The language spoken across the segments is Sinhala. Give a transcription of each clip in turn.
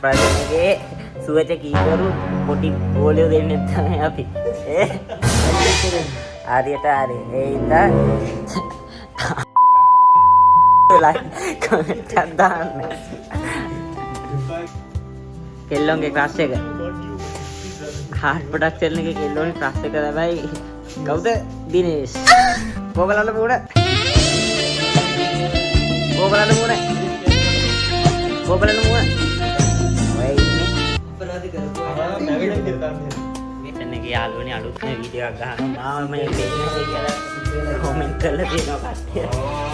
ප්‍රශ්නයේ සුවච කීකරු පොටි ගෝලියෝ දෙන්නේ තමයි අපි. හරියට හරි. ඒ ඉඳා ලයික් කමෙන්ට් එකක් දාන්න. කෙල්ලොන්ගේ ක්‍රෂ් එක. හાર્ට් ප්‍රොඩක්ෂන් එකේ කෙල්ලොන්ගේ ක්‍රෂ් එක තමයි කවුද? දිනේෂ්. කොබලන්න පුණ. කොබලන්න පුණ. කොබලන්න පුණ. මෙතන යාළුවනේ අලුත් වීඩියෝ එකක් ගහනවා මාව මේ පේන්නේ කියලා කමෙන්ට් කරලා තියෙනවා කට්ටිය.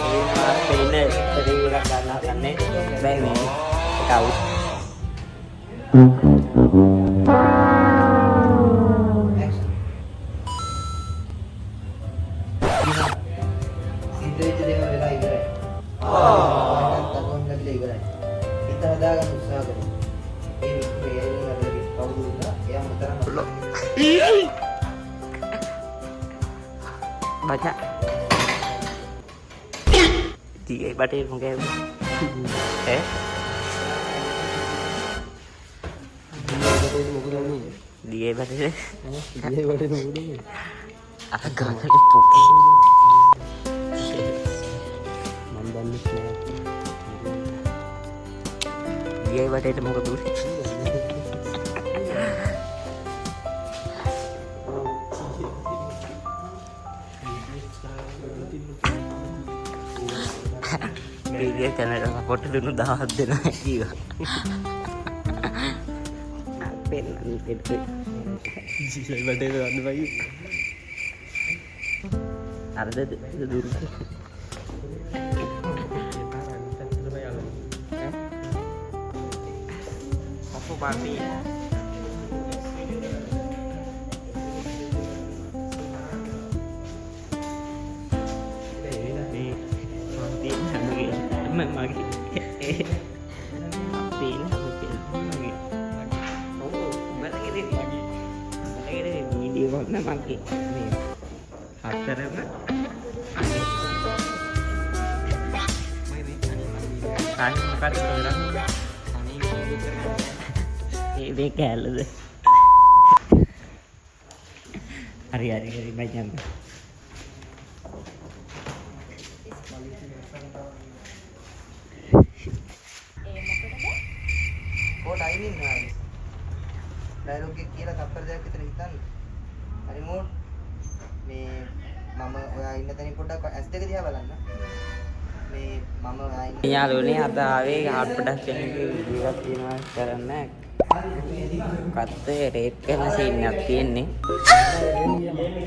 ඒවා පේන්නේ රිව්යු එකක් ගන්නවා කන්නේ බෑ මේ ඒක අවුත්. සිද්දෙච්ච දේවල් වෙලා ඉවරයි. නැත්නම් තකොන් නැතිලා ඉවරයි. හිත හදාගන්න උත්සාහ කරමු. baca dia batin mungkin dia batin agak putih dia batin mau kedua dia channel support dulu dawat දෙනවා කීවා. අපෙන් නිකෙත් ජීයි බඩේ ගන්න බයි. අරද දුරු. අපෝ party. magi tin magi oh balik ini video mana magi nih after apa kan makan orang ini kalau hari-hari banyak ටයිමින් නායි ඩයලොග් එක කියලා තප්පර දෙකක් විතර හිතන්න. හරි මෝඩ් මේ මම ඔයා ඉන්න තැනින් පොඩ්ඩක් ඇස් දෙක දිහා බලන්න. මේ මම ඔයා ඉන්න යාළුවනේ අද ආවේ හાર્ට් ප්‍රොඩක්ෂන් එකේ වීඩියෝ එකක් තියෙනවා කරන්න. කත්තේ රේප් කරන සීන් එකක් තියෙන්නේ.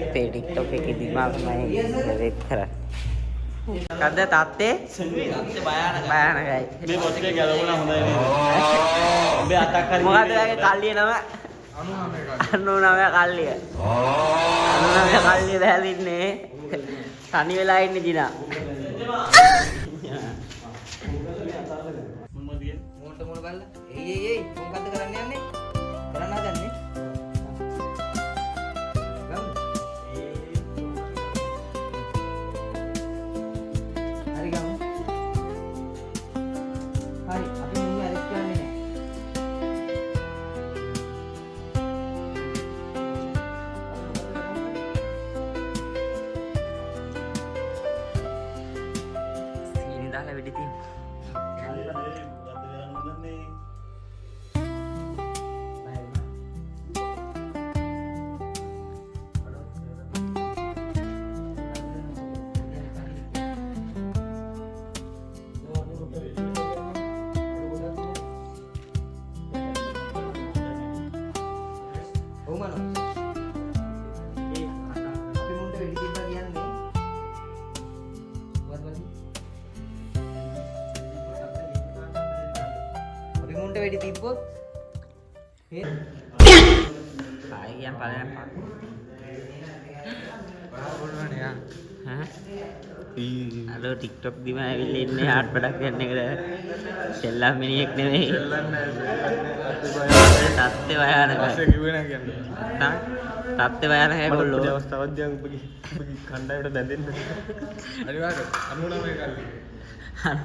අපේ TikTok එකේ දිමාගමයි රේප් කරන්නේ. කද්ද තාත්තේ භයානකයි. මේ පොත් එක ගැලවුණා හොඳයි නේද? ඔබේ අතක් හරි මොකද ඔයාගේ කල්ලිය නම? 99 කල්ලිය. 99 කල්ලිය දැලින්නේ. තනි වෙලා ඉන්නේ ජිනා. මොකට මොන බලලා? එයි මොකද්ද කරන්න යන්නේ? කරන්න හදන්නේ? දාලා වෙඩි තියෙනවා. ඔව් මනෝ. අපි මුන්ට වෙඩි තිබ්බා කියන්නේ. මුන්ට වෙඩි තිබ්බොත් yang paling apa? Halo TikTok di mana ini hard production negara selam ini ek nih tatte bayar tatte bayar है बोलो අවස්ථාවක් දැන් ඔබගේ කණ්ඩායමට දැඳෙන්න අනිවාර්යයෙන් 99 99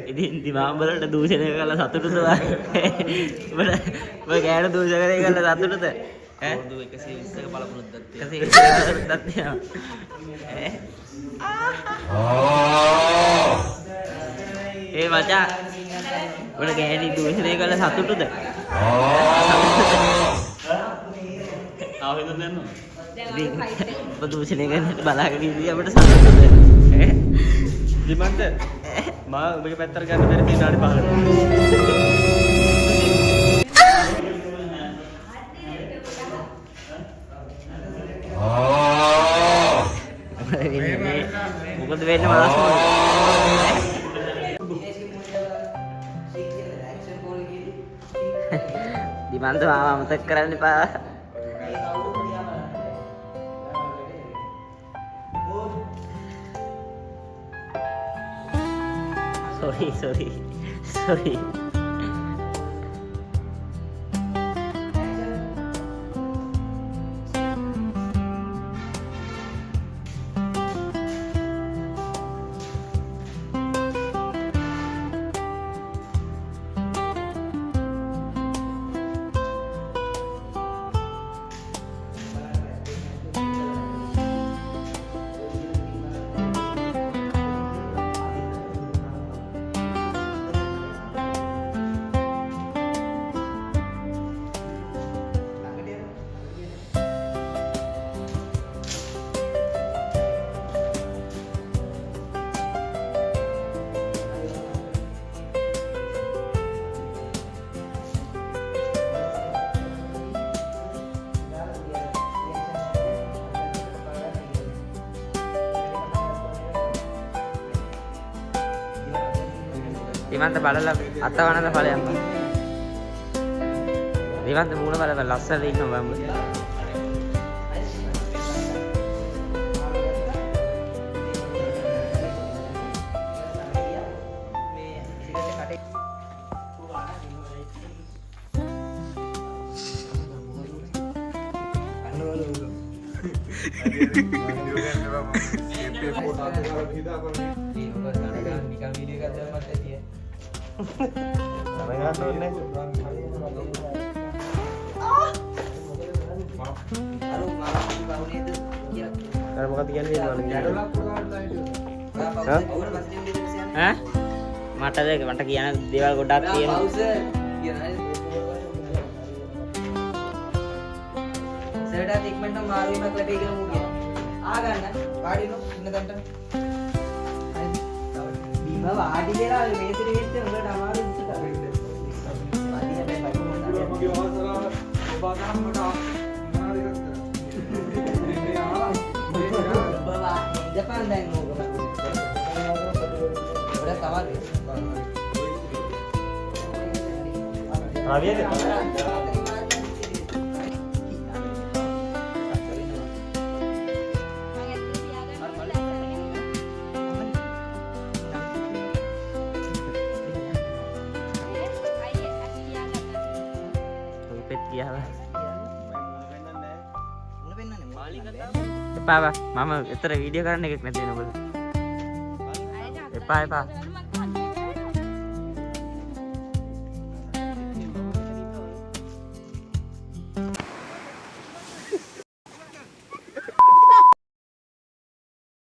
ඉතින් දිමාම්බලට දූෂණය කරලා සතුටුද ඔබ ගෑනු දූෂණය කරලා සතුටුද ඈ 120ක බලපොරොත්තුක් තියෙනවා ඒ මචං ඔබ ගෑනි දූෂණය කරලා සතුටුද ආවෙද දැන් ඔබ දූෂණය කරන්නට බලාගෙන ඉඳී අපිට සතුටුද ඈ දිමන්ත මා ඔබගේ පැත්තට ගන්න බැරි විනාඩි 5කට මොකද වෙන්නේ මලස් දිමන්ත මාව අමතක කරන්න එපා sorry දිමන්ත බලලා අත වනලා ඵලයන් දිමන්ත මූණ බලලා ලස්සනට ඉන්නවා බම්බ මොකක්ද කියන්නේ ඈ මට කියන දේවල් ගොඩක් තියෙනවා සරඩා ටික්මන්ට් මාරුවීමක් ලැබෙයි කියලා මූ කියනවා ආගන්න වාඩිනො ඉන්න තන්ට බීම වාඩි වෙලා මේසෙට ගෙත්තේ උඹට අමාරු ඉස්සට වාඩි හැබැයි මගේ වාසනාව ඔබ ගන්න මට මොනවාද කරන්නේ බබා ඉඳපන් දැන් ඕක ඔබ තවද ආවියද එපා මම එතර වීඩියෝ කරන්න එකක් නැති වෙනකොට එපා